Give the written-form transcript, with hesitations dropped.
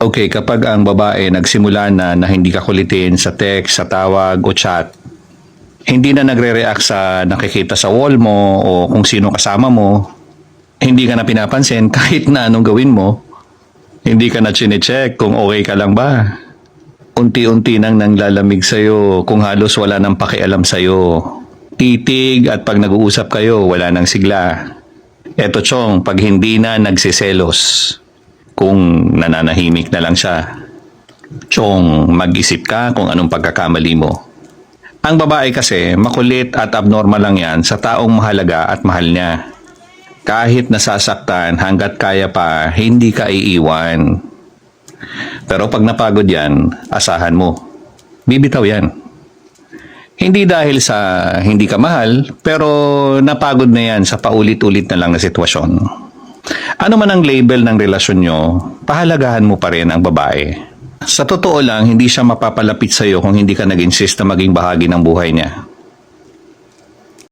Okay, kapag ang babae nagsimula na hindi ka kulitin sa text, sa tawag o chat, hindi na nagre-react sa nakikita sa wall mo o kung sino kasama mo, hindi ka na pinapansin kahit na anong gawin mo, hindi ka na chinecheck kung okay ka lang ba. Unti-unti nang nanglalamig sa'yo kung halos wala nang pakialam sa'yo. Titig at pag nag-uusap kayo, wala nang sigla. Eto chong, pag hindi na nagsiselos, kung nananahimik na lang siya. Chong, mag-isip ka kung anong pagkakamali mo. Ang babae kasi, makulit at abnormal lang yan sa taong mahalaga at mahal niya. Kahit nasasaktan hanggat kaya pa, hindi ka iiwan. Pero pag napagod yan, asahan mo. Bibitaw yan. Hindi dahil sa hindi ka mahal, pero napagod na yan sa paulit-ulit na lang na sitwasyon. Ano man ang label ng relasyon nyo, pahalagahan mo pa rin ang babae. Sa totoo lang, hindi siya mapapalapit sa'yo kung hindi ka nag-insist na maging bahagi ng buhay niya.